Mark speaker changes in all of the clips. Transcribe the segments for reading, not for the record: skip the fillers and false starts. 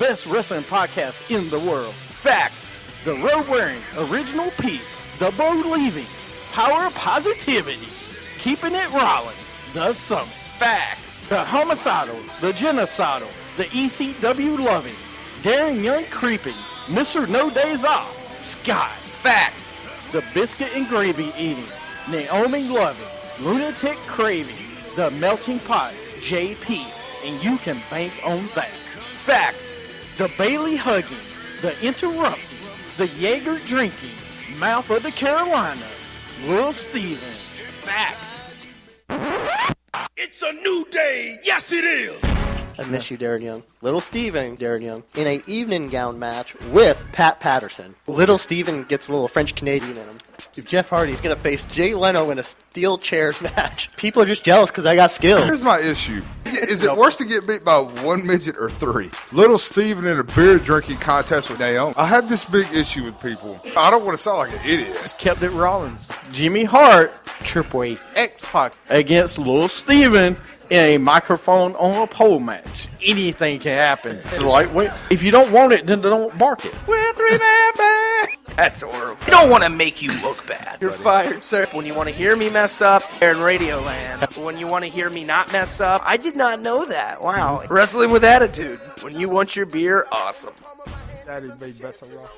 Speaker 1: best wrestling podcast in the world. Fact, the road-wearing original Pete, the believing, power of positivity, keeping it Rollins, the Summit. Fact, the homicidal, the genocidal, the ECW loving, daring young creeping, Mr. No Days Off, Scott. Fact, the biscuit and gravy eating, Naomi loving, lunatic craving, the melting pot, JP, and you can bank on that. Fact, the Bailey hugging, the interrupting, the Jaeger drinking, mouth of the Carolinas, Lil Steven. Fact.
Speaker 2: It's a new day. Yes, it is.
Speaker 3: I miss you, Darren Young. Little Steven, Darren Young, in a evening gown match with Pat Patterson. Little Steven gets a little French Canadian in him. If Jeff Hardy's going to face Jay Leno in a steel chairs match, people are just jealous because I got skill.
Speaker 4: Here's my issue. Is it worse to get beat by one midget or three? Little Steven in a beer drinking contest with Naomi. I have this big issue with people. I don't want to sound like an idiot.
Speaker 1: Just kept it Rollins. Jimmy Hart, Triple H, X-Pac against Lil Steven in a microphone on a pole match. Anything can happen. Lightweight. If you don't want it, then don't bark it.
Speaker 2: We're three-man band. That's horrible. I don't want to make you look bad.
Speaker 5: You're fired, sir. When you want to hear me mess up, they're in Radioland. When you want to hear me not mess up, I did not know that. Wow. Wrestling with attitude. When you want your beer, awesome.
Speaker 4: That is the best of
Speaker 1: all.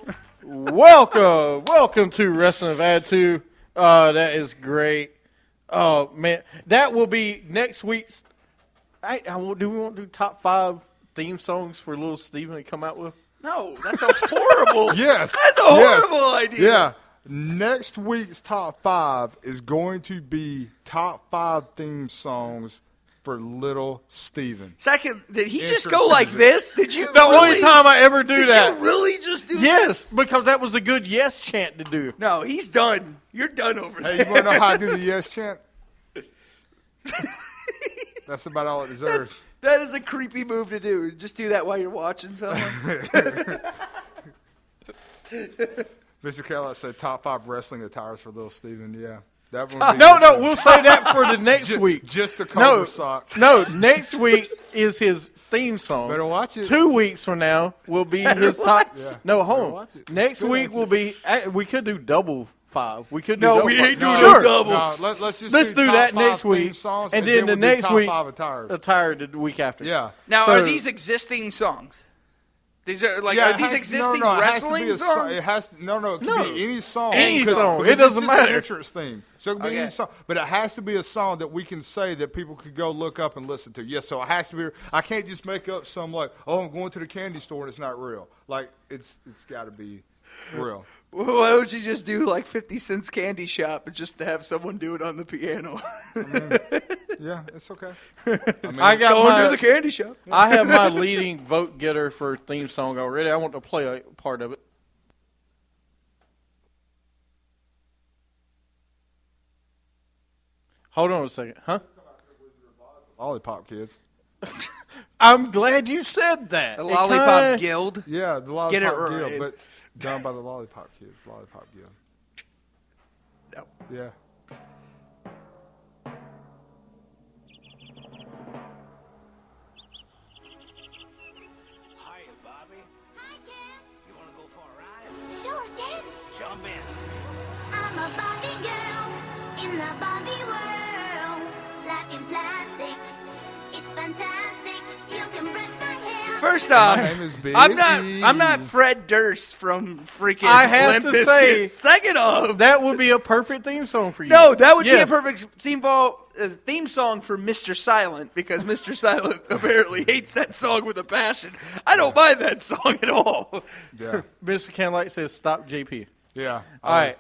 Speaker 1: Welcome to Wrestling with Attitude. That is great. Oh, man. That will be next week's. Do we want to do top 5 theme songs for Little Steven to come out with?
Speaker 5: No, that's a horrible.
Speaker 4: Yes.
Speaker 5: That's a horrible idea.
Speaker 4: Yeah. Next week's top 5 is going to be top 5 theme songs for Little Steven.
Speaker 5: Second, did he just go like this? Did you?
Speaker 1: The only time I ever do that.
Speaker 5: Did you really just do this?
Speaker 1: Yes, because that was a good yes chant to do.
Speaker 5: No, he's done. You're done over there.
Speaker 4: Hey, you want to know how I do the yes chant? That's about all it deserves.
Speaker 5: That is a creepy move to do. Just do that while you're watching someone.
Speaker 4: Mr. Kellogg said top 5 wrestling attires for Little Steven. Yeah. That one
Speaker 1: No, we'll say that for the next week.
Speaker 4: Just a color socks.
Speaker 1: No, next week is his theme song.
Speaker 4: Better watch it.
Speaker 1: 2 weeks from now will be his top.
Speaker 4: Yeah.
Speaker 1: No, hold on.
Speaker 4: Watch it.
Speaker 1: Next week will be. We could do double 5. We could do.
Speaker 5: No,
Speaker 1: double
Speaker 5: we
Speaker 1: 5.
Speaker 5: ain't doing
Speaker 1: Sure.
Speaker 5: double.
Speaker 4: No, let's just
Speaker 1: Let's do
Speaker 4: top
Speaker 1: that
Speaker 4: 5
Speaker 1: next week,
Speaker 4: theme songs,
Speaker 1: and then the
Speaker 4: we'll do
Speaker 1: next
Speaker 4: top
Speaker 1: week
Speaker 4: 5 attires.
Speaker 1: Attire the week after.
Speaker 4: Yeah.
Speaker 5: Now,
Speaker 1: So-
Speaker 5: are these existing songs? These are like are these existing wrestling songs?
Speaker 4: It has to, it can be any song.
Speaker 1: Any song.
Speaker 4: Because
Speaker 1: It doesn't
Speaker 4: it's just
Speaker 1: matter.
Speaker 4: An entrance theme. So it can be any song. But it has to be a song that we can say that people could go look up and listen to. Yes, so it has to be. I can't just make up some like, I'm going to the candy store and it's not real. Like, it's got to be real.
Speaker 5: Why don't you just do like 50 Cent's Candy Shop and just to have someone do it on the piano?
Speaker 4: Yeah, it's okay.
Speaker 1: I got
Speaker 5: Going
Speaker 1: my,
Speaker 5: to the candy shop.
Speaker 1: I have my leading vote getter for theme song already. I want to play a part of it. Hold on a second, huh?
Speaker 4: Lollipop Kids.
Speaker 1: I'm glad you said that.
Speaker 5: The Lollipop Guild.
Speaker 4: Yeah, the Lollipop
Speaker 5: Get it
Speaker 4: Guild,
Speaker 5: right.
Speaker 4: but done by the Lollipop Kids. Lollipop Guild.
Speaker 5: No.
Speaker 4: Yeah.
Speaker 2: Hiya, Bobby.
Speaker 6: Hi, Ken.
Speaker 2: You want to go for a ride?
Speaker 6: Sure, Ken.
Speaker 2: Jump in.
Speaker 6: I'm a Barbie girl in the Barbie world. Life in plastic, it's fantastic. You can brush my hair.
Speaker 5: First off,
Speaker 4: My name is Big
Speaker 5: I'm not Fred Durst from freaking
Speaker 1: I have
Speaker 5: Limp
Speaker 1: to say-
Speaker 5: Bizkit. Second off,
Speaker 1: That would be a perfect theme song for you.
Speaker 5: no, that would be a
Speaker 1: Yes.
Speaker 5: perfect theme song for Mr. Silent because Mr. Silent apparently hates that song with a passion. I don't mind that song at all.
Speaker 4: Yeah.
Speaker 1: Mr. Canlight says stop JP.
Speaker 4: Yeah.
Speaker 1: All right.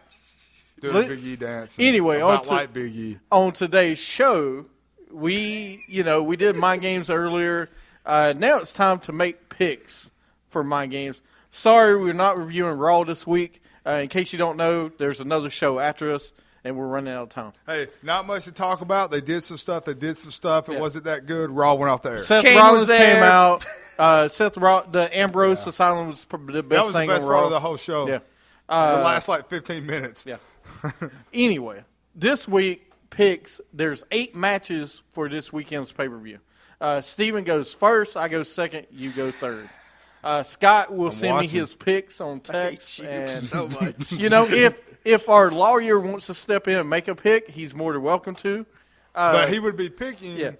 Speaker 4: Doing a Big E dance.
Speaker 1: Anyway,
Speaker 4: about like Big E.
Speaker 1: On today's show, we did Mind Games earlier. Now it's time to make picks for Mind Games. Sorry, we're not reviewing Raw this week. In case you don't know, there's another show after us, and we're running out of time.
Speaker 4: Hey, not much to talk about. They did some stuff. It wasn't that good. Raw went off the air.
Speaker 1: Seth
Speaker 5: Kane
Speaker 1: Rollins
Speaker 5: was there.
Speaker 1: came out. The Ambrose Asylum was probably the best
Speaker 4: That was the
Speaker 1: thing
Speaker 4: best
Speaker 1: on
Speaker 4: part
Speaker 1: Raw.
Speaker 4: of the whole show.
Speaker 1: Yeah.
Speaker 4: The last like 15 minutes.
Speaker 1: Yeah. Anyway, this week picks. There's 8 matches for this weekend's pay-per-view. Steven goes first. I go second. You go third. Scott will send me
Speaker 4: watching.
Speaker 1: his picks on text.
Speaker 5: you
Speaker 1: And,
Speaker 5: so much.
Speaker 1: you know, if our lawyer wants to step in and make a pick, he's more than welcome to.
Speaker 4: But he would be picking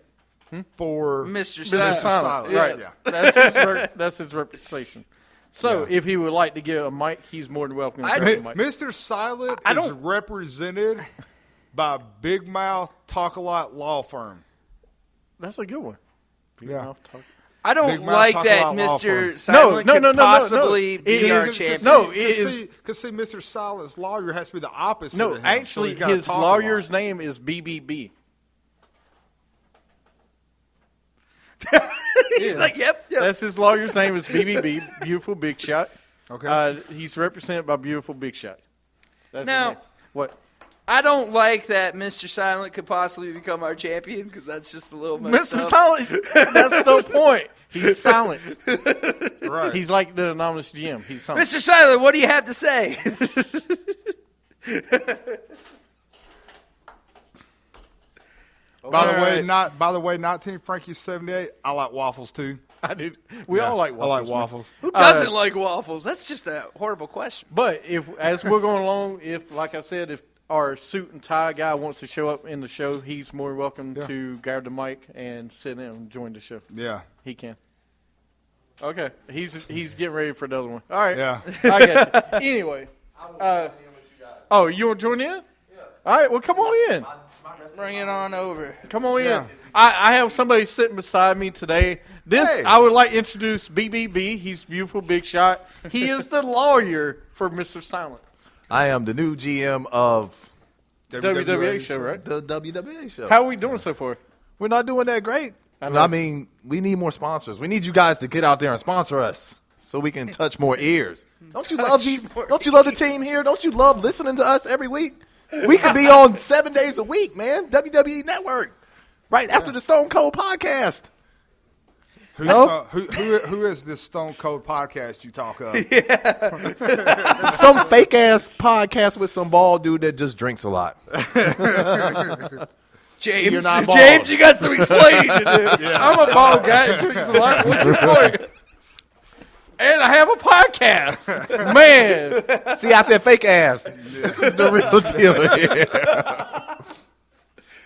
Speaker 4: for
Speaker 5: Mr.
Speaker 1: Mr.
Speaker 5: Silent.
Speaker 1: Silent.
Speaker 4: Right.
Speaker 1: Right. That's his representation. So
Speaker 4: Yeah.
Speaker 1: if he would like to get a mic, he's more than welcome to
Speaker 5: I-
Speaker 1: get a mic.
Speaker 4: Mr. Silent
Speaker 1: I
Speaker 4: is
Speaker 1: don't-
Speaker 4: represented by Big Mouth Talk a Lot Law Firm.
Speaker 1: That's a good one.
Speaker 4: Yeah.
Speaker 5: I don't
Speaker 4: Big Mouth
Speaker 5: like
Speaker 4: talk
Speaker 5: that
Speaker 4: about law firm.
Speaker 5: Mr. Silent
Speaker 1: No,
Speaker 5: could
Speaker 1: no, no,
Speaker 5: possibly
Speaker 1: no.
Speaker 5: be
Speaker 1: It
Speaker 5: our
Speaker 1: is-
Speaker 5: champion.
Speaker 1: no, it is-
Speaker 4: Because see, Mr. Silent's lawyer has to be the opposite.
Speaker 1: No,
Speaker 4: of him, so
Speaker 1: actually,
Speaker 4: he's gotta
Speaker 1: his
Speaker 4: talk a
Speaker 1: lawyer's
Speaker 4: lot.
Speaker 1: name is BBB.
Speaker 5: He's like, yep.
Speaker 1: That's his lawyer's name is BBB, Beautiful Big Shot.
Speaker 4: Okay.
Speaker 1: He's represented by Beautiful Big Shot. That's
Speaker 5: Now-
Speaker 1: his name. What?
Speaker 5: I don't like that Mr. Silent could possibly become our champion because that's just a little messed
Speaker 1: Mr.
Speaker 5: up.
Speaker 1: Silent, that's the point. He's silent.
Speaker 4: Right.
Speaker 1: He's like the anonymous GM. He's silent.
Speaker 5: Mr. Silent, what do you have to say?
Speaker 4: By the way,
Speaker 5: Alright.
Speaker 4: by the way, 19 Frankie's 78. I like waffles too.
Speaker 1: I do. We all like waffles.
Speaker 4: I like
Speaker 1: man.
Speaker 4: waffles.
Speaker 5: Who doesn't like waffles? That's just a horrible question.
Speaker 1: But if, as we're going along, if, like I said, if our suit and tie guy wants to show up in the show, he's more than welcome to grab the mic and sit in and join the show.
Speaker 4: Yeah.
Speaker 1: He can. Okay, he's getting ready for another one. All right.
Speaker 4: Yeah.
Speaker 1: I got you. Anyway. Oh, you want to join in? Yes. All right. Well, come on in.
Speaker 5: Bring it on over.
Speaker 1: Come on
Speaker 4: Yeah.
Speaker 1: in. I have somebody sitting beside me today. I would like to introduce BBB. He's Beautiful Big Shot. He is the lawyer for Mr. Silent.
Speaker 7: I am the new GM of
Speaker 1: WWA show, right?
Speaker 7: the WWA show.
Speaker 1: How are we doing so far?
Speaker 7: We're not doing that great.
Speaker 1: know.
Speaker 7: I mean, we need more sponsors. We need you guys to get out there and sponsor us so we can touch more ears. Don't you love these? Don't you love the team here? Don't you love listening to us every week? We could be on 7 days a week, man. WWE Network, right after the Stone Cold podcast.
Speaker 4: Who is this Stone Cold podcast you talk of?
Speaker 7: Some fake ass podcast with some bald dude that just drinks a lot.
Speaker 5: James,
Speaker 7: You're not bald.
Speaker 5: James, you got some explaining to do.
Speaker 1: I'm a bald guy that drinks a lot. What's your point? And I have a podcast. Man.
Speaker 7: See, I said fake ass. This is the real deal here.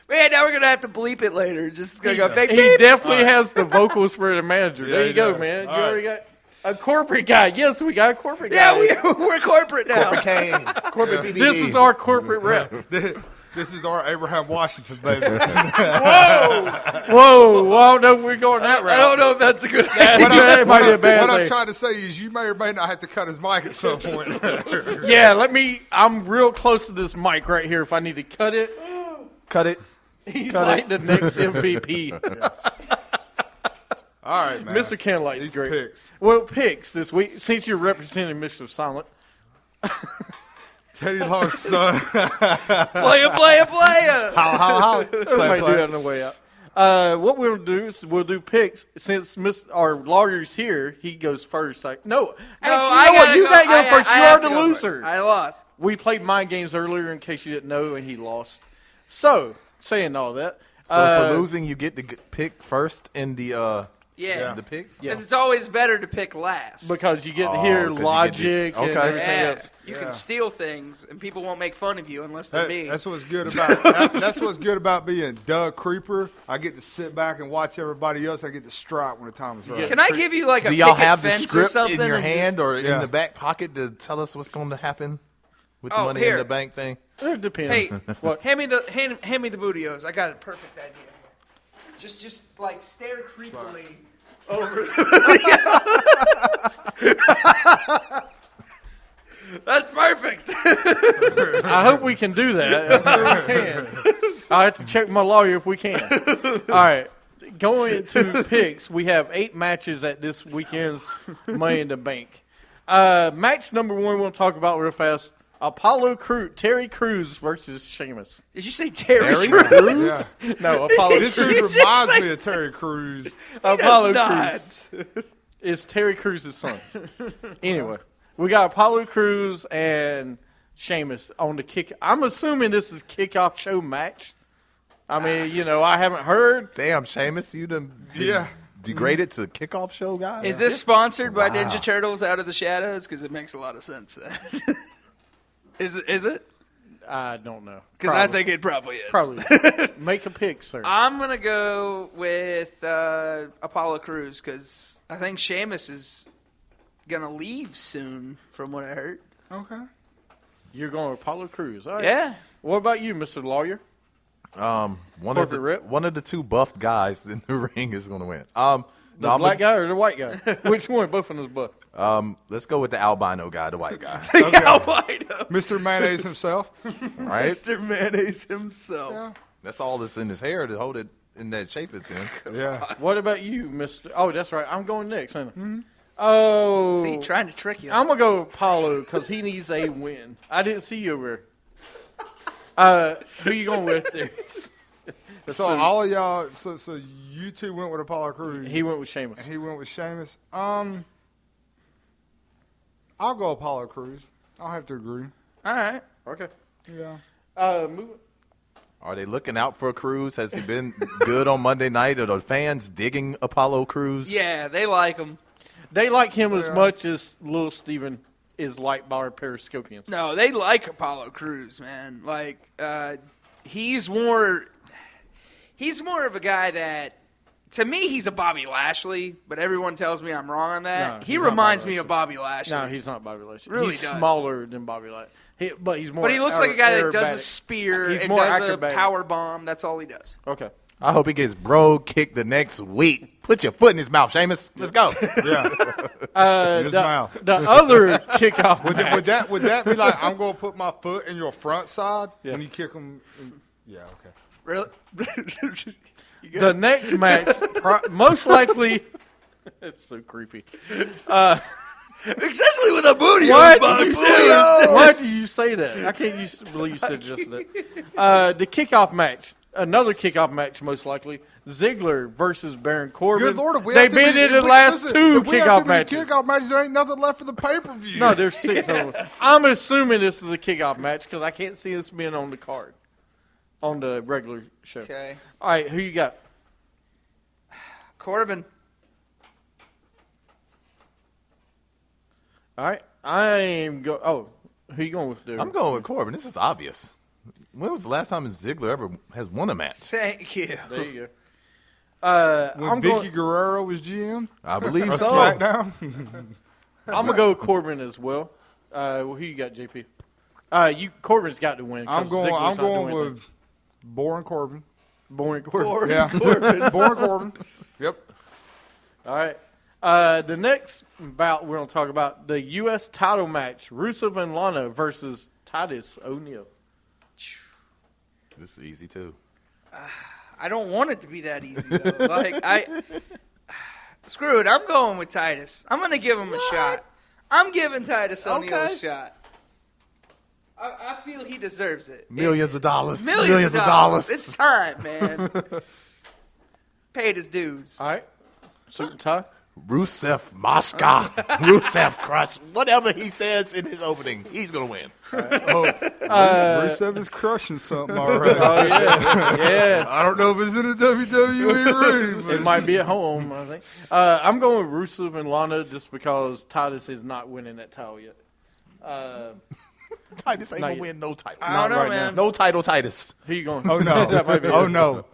Speaker 5: Man, now we're going to have to bleep it later. Just going to go fake
Speaker 1: He
Speaker 5: beep.
Speaker 1: definitely has the vocals for the manager. There
Speaker 4: he
Speaker 1: you go,
Speaker 4: does.
Speaker 1: man.
Speaker 4: All
Speaker 1: You
Speaker 4: right.
Speaker 1: already got a corporate guy. Yes, we got a corporate
Speaker 5: Yeah,
Speaker 1: guy.
Speaker 5: we're corporate now.
Speaker 7: Corporate Kane. Corporate BBD.
Speaker 1: This is our corporate rep.
Speaker 4: This is our Abraham Washington, baby.
Speaker 1: Whoa, well, I don't know if we're going that route.
Speaker 5: I don't know if that's a good idea.
Speaker 1: That might be a bad
Speaker 4: what I'm
Speaker 1: thing.
Speaker 4: trying to say is you may or may not have to cut his mic at some point.
Speaker 1: Yeah, I'm real close to this mic right here. If I need to cut it,
Speaker 7: Cut it.
Speaker 1: he's like the next MVP.
Speaker 4: All right, man.
Speaker 1: Mr. Candlelight's
Speaker 4: These
Speaker 1: great.
Speaker 4: picks.
Speaker 1: Well, picks this week, since you're representing Mr. Silent.
Speaker 4: Teddy Long's son.
Speaker 5: Playa.
Speaker 4: How?
Speaker 1: We might do that on the way out. What we'll do is we'll do picks. Since our lawyer's here, he goes first. Actually, you know what? You got to go first. You are the loser.
Speaker 5: I lost.
Speaker 1: We played mind games earlier in case you didn't know, and he lost. So, saying all that.
Speaker 7: So for losing, you get to pick first in the
Speaker 5: Yeah.
Speaker 7: the picks.
Speaker 5: Because it's always better to pick last.
Speaker 1: Because you get to
Speaker 7: Oh,
Speaker 1: hear
Speaker 7: 'cause you
Speaker 1: logic
Speaker 7: get to-
Speaker 1: and
Speaker 7: okay.
Speaker 1: everything
Speaker 5: Yeah.
Speaker 1: else.
Speaker 5: You can steal things, and people won't make fun of you unless they're me.
Speaker 4: That's what's good about that's what's good about being Doug Creeper. I get to sit back and watch everybody else. I get to strike when the time is right.
Speaker 5: Can I give you like a
Speaker 7: Do y'all
Speaker 5: picket
Speaker 7: have the
Speaker 5: fence or
Speaker 7: script
Speaker 5: something
Speaker 7: in your
Speaker 5: and
Speaker 7: hand
Speaker 5: just-
Speaker 7: or
Speaker 4: Yeah.
Speaker 7: in the back pocket to tell us what's going to happen with the
Speaker 5: Oh,
Speaker 7: money
Speaker 5: here.
Speaker 7: in the bank thing?
Speaker 1: It depends.
Speaker 5: Hey,
Speaker 1: What?
Speaker 5: hand me the Bootios. I got a perfect idea. Just like stare creepily over. That's perfect.
Speaker 1: I hope we can do that. I'm sure we can. I'll have to check my lawyer if we can. All right. Going into picks, we have 8 matches at this weekend's Money in the Bank. Match number 1 we'll talk about real fast. Terry Crews versus Sheamus.
Speaker 5: Did you say Terry Crews?
Speaker 4: Yeah.
Speaker 1: No, Apollo
Speaker 4: This
Speaker 1: Crews.
Speaker 4: dude
Speaker 5: just
Speaker 4: reminds
Speaker 5: say
Speaker 4: me of Terry Crews.
Speaker 1: Apollo
Speaker 5: not.
Speaker 1: Crews. It's Terry Crews' son. Anyway, we got Apollo Crews and Sheamus on the kick. I'm assuming this is kickoff show match. I mean, I haven't heard.
Speaker 7: Damn, Seamus, you done
Speaker 4: Yeah.
Speaker 7: degraded to kickoff show guy?
Speaker 2: Is this sponsored by Ninja Turtles Out of the Shadows? Because it makes a lot of sense then. Is it?
Speaker 8: I don't know.
Speaker 2: Because I think it probably is.
Speaker 8: Probably. Make a pick, sir.
Speaker 2: I'm going to go with Apollo Crews because I think Sheamus is going to leave soon from what I heard.
Speaker 4: Okay.
Speaker 8: You're going with Apollo Crews. All right.
Speaker 2: Yeah.
Speaker 8: What about you, Mr. Lawyer?
Speaker 7: One of the two buffed guys in the ring is going to win.
Speaker 8: The black guy or the white guy? Which one? Both of them is buff.
Speaker 7: Let's go with the albino guy, the white guy.
Speaker 2: Albino.
Speaker 4: Mr. Mayonnaise himself.
Speaker 7: Right?
Speaker 2: Mr. Mayonnaise himself.
Speaker 4: Yeah.
Speaker 7: That's all that's in his hair to hold it in that shape it's in.
Speaker 4: Yeah.
Speaker 8: What about you, Mr. Oh, that's right. I'm going next, ain't I? Oh.
Speaker 2: See, trying to trick you.
Speaker 8: I'm going to go with Paulo because he needs a win. I didn't see you over there. Who you going with there?
Speaker 4: So all of y'all, so you two went with Apollo Crews.
Speaker 8: He went with Sheamus.
Speaker 4: And he went with Sheamus. I'll go Apollo Crews. I'll have to agree.
Speaker 2: All right.
Speaker 8: Okay.
Speaker 4: Yeah.
Speaker 8: Move it.
Speaker 7: Are they looking out for Cruz? Has he been good on Monday night? Are the fans digging Apollo Crews?
Speaker 2: Yeah, they like him.
Speaker 8: They like him as much as Little Steven is liked by our Periscopians.
Speaker 2: No, they like Apollo Crews, man. Like, he's more of a guy that, to me, he's a Bobby Lashley, but everyone tells me I'm wrong on that.
Speaker 8: No,
Speaker 2: he
Speaker 8: he's not
Speaker 2: reminds
Speaker 8: Bobby
Speaker 2: me of Bobby Lashley.
Speaker 8: No, he's not Bobby Lashley.
Speaker 2: Really
Speaker 8: he's
Speaker 2: does.
Speaker 8: smaller than Bobby Lashley. But he's more.
Speaker 2: But he looks like a guy that does a
Speaker 8: aerobatic.
Speaker 2: spear
Speaker 8: He's
Speaker 2: and
Speaker 8: more
Speaker 2: does
Speaker 8: acrobatic.
Speaker 2: a power bomb. That's all he does.
Speaker 8: Okay.
Speaker 7: I hope he gets bro kicked the next week. Put your foot in his mouth, Sheamus. Let's go.
Speaker 4: Yeah. In his mouth.
Speaker 8: The other kickoff match.
Speaker 4: Would that be like, I'm going to put my foot in your front side when you kick him? Yeah, okay.
Speaker 2: Really?
Speaker 8: The next match, most likely. It's so creepy.
Speaker 2: Especially with a booty
Speaker 8: Why
Speaker 2: on
Speaker 8: did, you
Speaker 2: box.
Speaker 8: say that? Why did you say that? I can't believe you said just that. The kickoff match, another kickoff match, most likely. Ziggler versus Baron Corbin.
Speaker 4: Good Lord, if we
Speaker 8: They've
Speaker 4: have to
Speaker 8: been
Speaker 4: be-
Speaker 8: in the
Speaker 4: if we-
Speaker 8: last
Speaker 4: listen,
Speaker 8: two
Speaker 4: if we have
Speaker 8: kickoff
Speaker 4: to be
Speaker 8: matches.
Speaker 4: Kickoff matches, there ain't nothing left for the pay-per-view.
Speaker 8: No, there's 6 of them. I'm assuming this is a kickoff match because I can't see this being on the card, on the regular show.
Speaker 2: Okay.
Speaker 8: All right, who you got?
Speaker 2: Corbin.
Speaker 8: All right, I am go. Oh, who you going with there?
Speaker 7: I'm going with Corbin. This is obvious. When was the last time Ziggler ever has won a match?
Speaker 2: Thank you.
Speaker 8: There you go.
Speaker 4: When
Speaker 8: I'm
Speaker 4: Vicky
Speaker 8: going.
Speaker 4: Guerrero was GM?
Speaker 7: I believe
Speaker 4: Or
Speaker 7: so.
Speaker 4: SmackDown?
Speaker 8: I'm gonna go with Corbin as well. Who you got, JP? Corbin's got to win. 'cause
Speaker 4: I'm going
Speaker 8: Ziggler's not doing
Speaker 4: with
Speaker 8: anything.
Speaker 4: Boring Corbin.
Speaker 8: Boring Corbin.
Speaker 4: Yeah. Boring Corbin. Yep.
Speaker 8: All right. The next bout we're going to talk about the U.S. title match: Rusev and Lana versus Titus O'Neil.
Speaker 7: This is easy too.
Speaker 2: I don't want it to be that easy, though. Screw it. I'm going with Titus. I'm going to give him a shot. I'm giving Titus O'Neil a shot. I feel he deserves it.
Speaker 7: Millions of dollars.
Speaker 2: Millions of dollars. It's time, man. Paid his dues.
Speaker 8: All right. Suit and tie.
Speaker 7: Rusev Mosca. Rusev Crush. Whatever he says in his opening, he's going to win.
Speaker 4: Rusev is crushing something already.
Speaker 8: Oh yeah.
Speaker 4: I don't know if it's in the WWE ring. But
Speaker 8: It might be at home, I think. I'm going with Rusev and Lana just because Titus is not winning that title yet.
Speaker 7: Titus ain't
Speaker 8: Not
Speaker 7: going to
Speaker 8: yet.
Speaker 7: win no title.
Speaker 2: I don't know,
Speaker 8: right
Speaker 2: man.
Speaker 7: No title, Titus.
Speaker 8: Who you going?
Speaker 4: Oh, no.
Speaker 8: That might be
Speaker 4: Oh,
Speaker 8: it.
Speaker 4: no.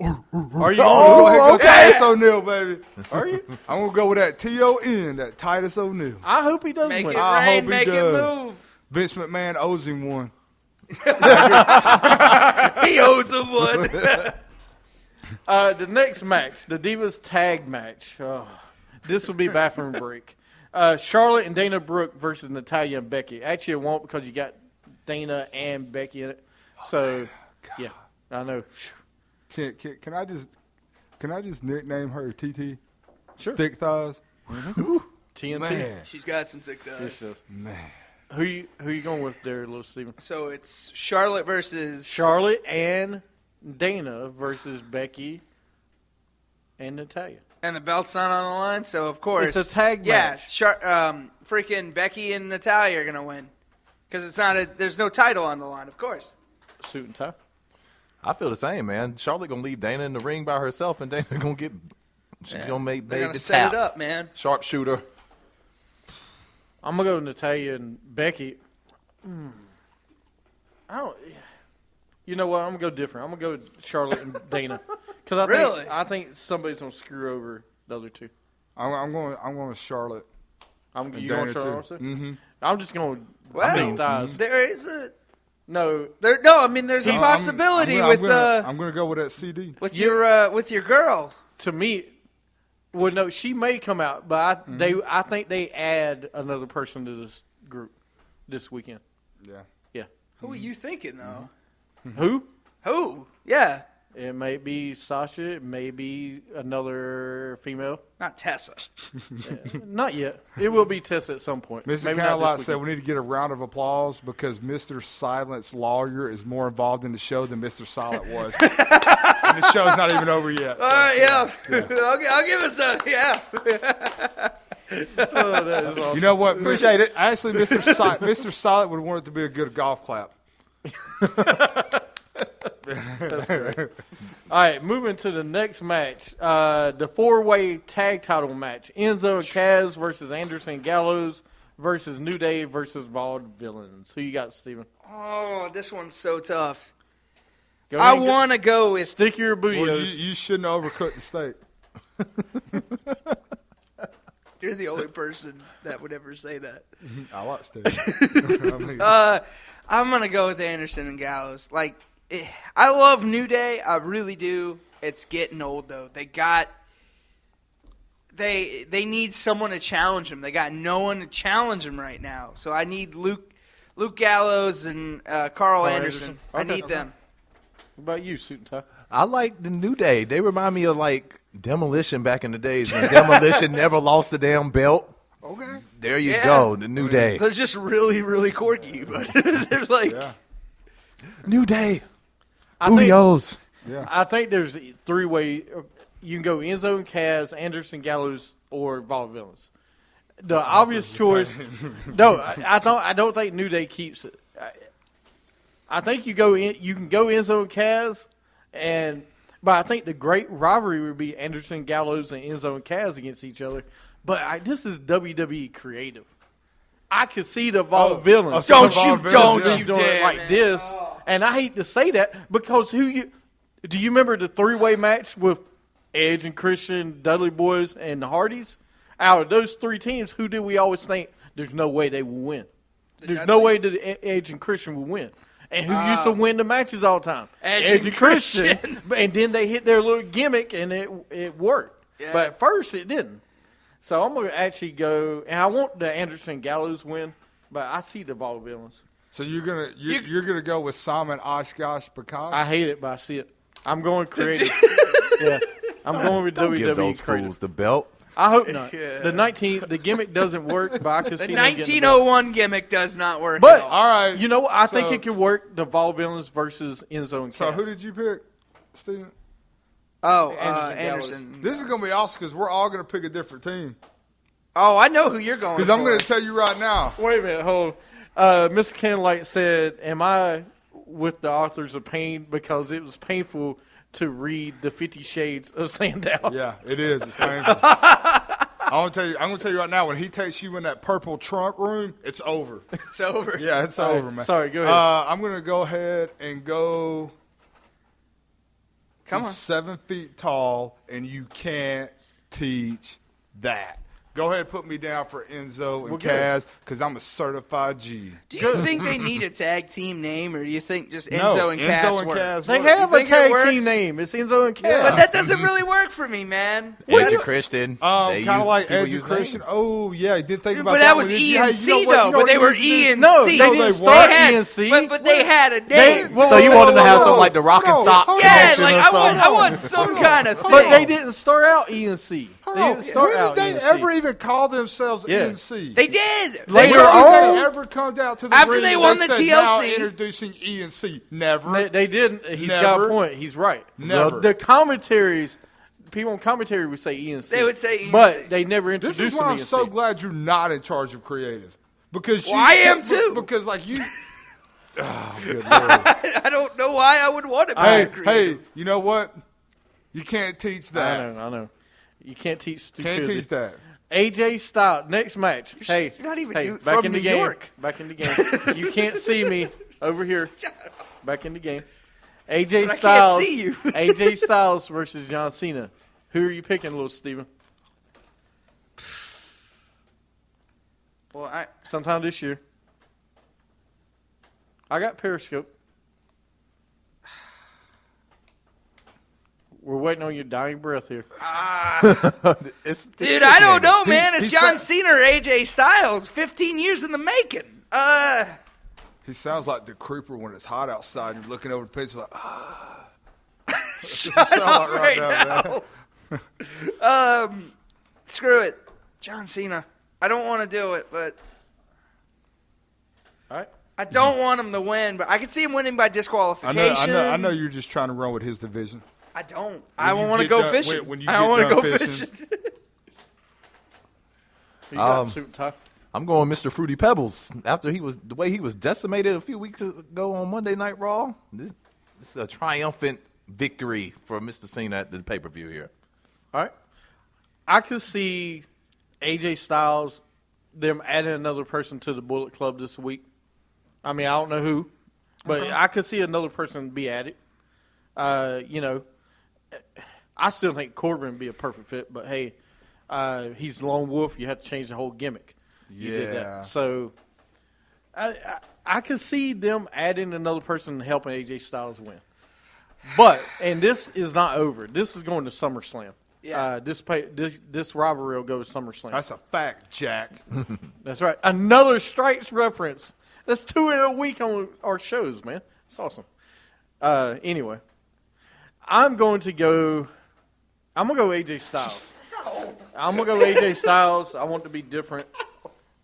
Speaker 8: Are you?
Speaker 4: Go Titus O'Neil, baby.
Speaker 8: Are you?
Speaker 4: I'm going to go with that T-O-N, that Titus O'Neil.
Speaker 8: I hope he does
Speaker 2: Make
Speaker 8: win.
Speaker 2: it
Speaker 4: I
Speaker 2: rain,
Speaker 4: hope he
Speaker 2: make it
Speaker 4: does.
Speaker 2: move.
Speaker 4: Vince McMahon owes him one.
Speaker 2: He owes him one.
Speaker 8: The next match, the Divas Tag Match. Oh, this will be bathroom break. Charlotte and Dana Brooke versus Natalya and Becky. Actually, it won't because you got Dana and Becky in it. So, yeah, I know.
Speaker 4: Can I just nickname her TT?
Speaker 8: Sure.
Speaker 4: Thick thighs.
Speaker 8: TNT.
Speaker 4: Man.
Speaker 2: She's got some thick thighs.
Speaker 8: This is.
Speaker 4: Man.
Speaker 8: Who you going with there, little Steven?
Speaker 2: So it's Charlotte versus
Speaker 8: Charlotte and Dana versus Becky and Natalya.
Speaker 2: and the belt's not on the line. So of course
Speaker 8: It's a tag
Speaker 2: yeah,
Speaker 8: match.
Speaker 2: freaking Becky and Natalya are gonna win because it's not. There's no title on the line. Of course.
Speaker 8: Suit and tie.
Speaker 7: I feel the same, man. Charlotte going to leave Dana in the ring by herself, and Dana going to get She's gonna make
Speaker 2: They're
Speaker 7: Babe
Speaker 2: gonna
Speaker 7: the
Speaker 2: set
Speaker 7: tap.
Speaker 2: it up, man.
Speaker 7: Sharpshooter.
Speaker 8: I'm gonna go with Natalia and Becky. I don't. You know what? I'm gonna go different. I'm gonna go with Charlotte and Dana because
Speaker 2: Really?
Speaker 8: I think somebody's gonna screw over the other two.
Speaker 4: I'm going with Charlotte.
Speaker 8: You
Speaker 4: And
Speaker 8: going
Speaker 4: Dana,
Speaker 8: Charlotte
Speaker 4: too.
Speaker 8: also?
Speaker 4: Mm-hmm.
Speaker 8: I'm just going.
Speaker 2: Well,
Speaker 8: thighs.
Speaker 2: there is a
Speaker 8: No,
Speaker 2: no. I mean, there's a possibility
Speaker 4: I'm gonna go with that CD.
Speaker 2: with your girl.
Speaker 8: to me, well, no, she may come out, but I think they add another person to this group this weekend.
Speaker 4: Yeah.
Speaker 8: Yeah.
Speaker 2: Who are you thinking though?
Speaker 8: Who?
Speaker 2: Who? Yeah,
Speaker 8: It may be Sasha. It may be another female.
Speaker 2: not Tessa.
Speaker 8: Not yet. It will be Tessa at some point.
Speaker 4: Mr.
Speaker 8: Maybe not
Speaker 4: Cadillac
Speaker 8: this
Speaker 4: said
Speaker 8: weekend.
Speaker 4: we need to get a round of applause because Mr. Silent's lawyer is more involved in the show than Mr. Silent was. And the show's not even over yet. So.
Speaker 2: All right, yeah. I'll give us a yeah.
Speaker 8: Oh, that is awesome.
Speaker 4: You know what?
Speaker 7: Appreciate it.
Speaker 4: Actually, Mr. Silent would want it to be a good golf clap.
Speaker 8: That's great. All right, moving to the next match. The four-way tag title match. Enzo and Kaz versus Anderson Gallows versus New Day versus Vaudevillains. Who you got, Steven?
Speaker 2: Oh, this one's so tough.
Speaker 8: Go
Speaker 2: I
Speaker 8: ahead and
Speaker 2: want to go with.
Speaker 8: stick your
Speaker 4: Well,
Speaker 8: bootios.
Speaker 4: you shouldn't have overcooked the steak.
Speaker 2: You're the only person that would ever say that.
Speaker 4: I like steak. I mean,
Speaker 2: I'm gonna go with Anderson and Gallows. Like, I love New Day. I really do. It's getting old though. They need someone to challenge them. They got no one to challenge them right now. So I need Luke Gallows and Carl Anderson. I
Speaker 8: Okay.
Speaker 2: need them.
Speaker 8: What about you, Suit and Tie?
Speaker 7: I like the New Day. They remind me of like Demolition back in the days when Demolition never lost the damn belt.
Speaker 4: okay.
Speaker 7: There you
Speaker 2: Yeah.
Speaker 7: go, the New Day.
Speaker 2: They're just really, really quirky, but there's like
Speaker 4: Yeah.
Speaker 7: New Day.
Speaker 8: I think,
Speaker 7: Bootios.
Speaker 4: Yeah.
Speaker 8: I think there's a three-way. You can go Enzo and Kaz, Anderson Gallows, or Vaudevillains. The obvious choice. No, I don't think New Day keeps it. I think you go in. You can go Enzo and Kaz, but I think the great rivalry would be Anderson Gallows and Enzo and Kaz against each other. But this is WWE creative. I could see the Vaudevillains.
Speaker 2: Don't
Speaker 4: Vaudevillains,
Speaker 2: you
Speaker 8: doing it
Speaker 2: dare,
Speaker 8: like
Speaker 2: man.
Speaker 8: this. And I hate to say that because do you remember the three-way match with Edge and Christian, Dudley Boys, and the Hardys? Out of those three teams, who did we always think there's no way they will win? There's no way that Edge and Christian will win. And who used to win the matches all the time?
Speaker 2: Edge and Christian.
Speaker 8: And then they hit their little gimmick, and it worked.
Speaker 2: Yeah.
Speaker 8: But at first, it didn't. So I'm going to actually go, and I want the Anderson Gallows win, but I see the Vaudevillains.
Speaker 4: So you're gonna go with Simon Oshkosh because
Speaker 8: I hate it, but I see it. I'm going creative. Yeah, I'm going with
Speaker 7: Don't give
Speaker 8: WWE
Speaker 7: those
Speaker 8: creative.
Speaker 7: fools the belt.
Speaker 8: I hope not.
Speaker 2: Yeah.
Speaker 8: The gimmick doesn't work, but I can
Speaker 2: the
Speaker 8: see them getting the
Speaker 2: 1901 gimmick does not work
Speaker 8: But-
Speaker 2: at all.
Speaker 4: all right.
Speaker 8: belt. You know what? I think
Speaker 4: So-
Speaker 8: it could work. The Vaudevillains versus Enzo and Cass.
Speaker 4: So who did you pick, Steven?
Speaker 2: Oh,
Speaker 8: Anderson
Speaker 2: Anderson.
Speaker 4: This is gonna be awesome because we're all gonna pick a different team.
Speaker 2: Oh, I know who you're going
Speaker 4: Because
Speaker 2: for.
Speaker 4: I'm gonna tell you right now.
Speaker 8: Wait a minute, hold. Mr. Candlelight said, "Am I with the authors of pain because it was painful to read the 50 Shades of Sandow?"
Speaker 4: Yeah, it is. It's painful. I'm gonna tell you right now. When he takes you in that purple trunk room, it's over.
Speaker 2: It's over.
Speaker 4: Yeah, it's
Speaker 8: All right,
Speaker 4: over, man.
Speaker 8: sorry, go ahead.
Speaker 4: I'm gonna go ahead and go.
Speaker 2: Come
Speaker 4: He's
Speaker 2: on.
Speaker 4: 7 feet tall, and you can't teach that. Go ahead and put me down for Enzo and
Speaker 8: Well, good.
Speaker 4: Kaz because I'm a certified G.
Speaker 2: Do you think they need a tag team name, or do you think just
Speaker 4: No,
Speaker 2: Enzo and Cass work?
Speaker 4: Kaz
Speaker 8: They
Speaker 4: work.
Speaker 8: have
Speaker 2: You
Speaker 8: a
Speaker 2: think it
Speaker 8: tag
Speaker 2: works?
Speaker 8: team name. It's Enzo and Cass.
Speaker 4: Yeah.
Speaker 2: But that doesn't really work for me, man.
Speaker 7: Edge and Christian.
Speaker 4: Kind of like
Speaker 7: people
Speaker 4: Edge and
Speaker 7: use
Speaker 4: Christian.
Speaker 7: names.
Speaker 4: Oh, yeah, I did think about
Speaker 2: But
Speaker 4: that
Speaker 2: that
Speaker 4: one.
Speaker 2: was
Speaker 4: Did
Speaker 2: E
Speaker 4: you-
Speaker 2: and
Speaker 4: hey,
Speaker 2: C,
Speaker 4: you know what-
Speaker 2: though.
Speaker 4: you know
Speaker 2: But
Speaker 4: what
Speaker 2: they were
Speaker 4: reason
Speaker 2: E
Speaker 4: is?
Speaker 2: and
Speaker 8: No,
Speaker 2: C.
Speaker 8: they
Speaker 4: No,
Speaker 8: didn't
Speaker 4: they
Speaker 8: start
Speaker 4: weren't.
Speaker 8: ENC.
Speaker 2: But they had a
Speaker 8: They-
Speaker 2: name.
Speaker 8: well,
Speaker 7: So you
Speaker 8: whoa,
Speaker 7: wanted to
Speaker 8: whoa,
Speaker 7: have
Speaker 8: whoa,
Speaker 7: something like the Rock and
Speaker 4: hold
Speaker 7: Sock
Speaker 4: on, hold
Speaker 2: yeah,
Speaker 7: connection
Speaker 2: like
Speaker 7: or
Speaker 2: I
Speaker 7: something?
Speaker 2: want some kind of thing.
Speaker 8: But they didn't start out ENC.
Speaker 4: Hold
Speaker 8: They
Speaker 4: on.
Speaker 8: didn't start
Speaker 4: When
Speaker 8: out
Speaker 4: did they
Speaker 8: ENC.
Speaker 4: ever even call themselves
Speaker 8: Yeah.
Speaker 4: ENC?
Speaker 2: They did.
Speaker 8: Later
Speaker 4: When did
Speaker 8: on-
Speaker 4: they ever come down to the
Speaker 2: After
Speaker 4: ring
Speaker 2: they
Speaker 4: and
Speaker 2: won the
Speaker 4: said,
Speaker 2: TLC.
Speaker 4: now introducing ENC? Never.
Speaker 8: They didn't. He's got
Speaker 4: Never.
Speaker 8: a point. He's right.
Speaker 4: Never.
Speaker 8: The commentaries, people in commentary would say ENC.
Speaker 2: They would say ENC.
Speaker 8: But they never
Speaker 4: This
Speaker 8: introduced
Speaker 4: is why
Speaker 8: them
Speaker 4: I'm
Speaker 8: ENC.
Speaker 4: so glad you're not in charge of creative. Because
Speaker 2: Well, I am too.
Speaker 4: Because like you. Oh, good Lord.
Speaker 2: I don't know why I would want to be
Speaker 4: Hey,
Speaker 2: creative.
Speaker 4: hey, you know what? You can't teach
Speaker 8: I
Speaker 4: that.
Speaker 8: know. You can't teach stupidity.
Speaker 4: Can't teach that.
Speaker 8: AJ Styles, next match. Hey,
Speaker 2: you're not even
Speaker 8: hey,
Speaker 2: New-
Speaker 8: back
Speaker 2: from
Speaker 8: in the
Speaker 2: New
Speaker 8: game.
Speaker 2: York.
Speaker 8: Back in the game. You can't see me over here. Back in the game. AJ
Speaker 2: But I
Speaker 8: Styles.
Speaker 2: can't see you.
Speaker 8: AJ Styles versus John Cena. Who are you picking, little Steven?
Speaker 2: Well,
Speaker 8: Sometime this year. I got Periscope. We're waiting on your dying breath here.
Speaker 2: dude, I don't know, man. It's
Speaker 4: he
Speaker 2: John
Speaker 4: said-
Speaker 2: Cena or AJ Styles. 15 years in the making.
Speaker 4: He sounds like the creeper when it's hot outside and you're looking over the fence like,
Speaker 2: Shut up right now. Screw it. John Cena. I don't want to do it, but
Speaker 8: All right.
Speaker 2: I don't want him to win, but I can see him winning by disqualification.
Speaker 4: I know you're just trying to run with his division.
Speaker 2: I don't. I
Speaker 4: you
Speaker 2: want to
Speaker 4: get
Speaker 2: go
Speaker 4: done-
Speaker 2: fishing.
Speaker 4: when you
Speaker 2: I don't
Speaker 4: get
Speaker 2: want to
Speaker 4: done
Speaker 2: go
Speaker 4: fishing.
Speaker 2: fishing.
Speaker 8: Who you got, Suit and Tie?
Speaker 7: I'm going Mr. Fruity Pebbles. After the way he was decimated a few weeks ago on Monday Night Raw, this is a triumphant victory for Mr. Cena at the pay-per-view here.
Speaker 8: All right. I could see AJ Styles, them adding another person to the Bullet Club this week. I mean, I don't know who, but I could see another person be added. I still think Corbin would be a perfect fit, but hey, he's Lone Wolf. You have to change the whole gimmick. You did
Speaker 4: Yeah.
Speaker 8: that. So I could see them adding another person and helping AJ Styles win. But, and this is not over. This is going to SummerSlam.
Speaker 2: Yeah.
Speaker 8: This rivalry will go to SummerSlam.
Speaker 4: That's a fact, Jack.
Speaker 8: That's right. Another Stripes reference. That's 2 in a week on our shows, man. It's awesome. Anyway, I'm going to go AJ Styles. I'm going to go AJ Styles. I want to be different.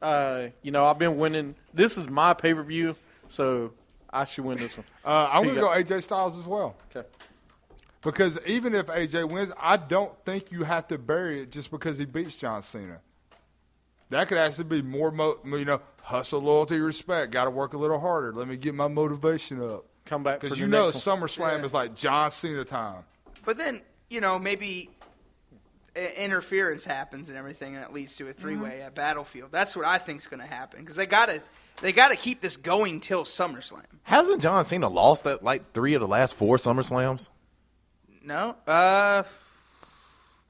Speaker 8: I've been winning. This is my pay-per-view, so I should win this one.
Speaker 4: I'm
Speaker 8: Who
Speaker 4: going
Speaker 8: you
Speaker 4: to go AJ Styles as well.
Speaker 8: Okay.
Speaker 4: Because even if AJ wins, I don't think you have to bury it just because he beats John Cena. That could actually be more, hustle, loyalty, respect. Got to work a little harder. Let me get my motivation up.
Speaker 8: Come back for
Speaker 4: Because
Speaker 8: the next one.
Speaker 4: SummerSlam is like John Cena time.
Speaker 2: But then, maybe interference happens and everything, and it leads to a three-way at Battlefield. That's what I think is going to happen because they got to keep this going till SummerSlam.
Speaker 7: Hasn't John Cena lost at like 3 of the last 4 SummerSlams?
Speaker 2: No,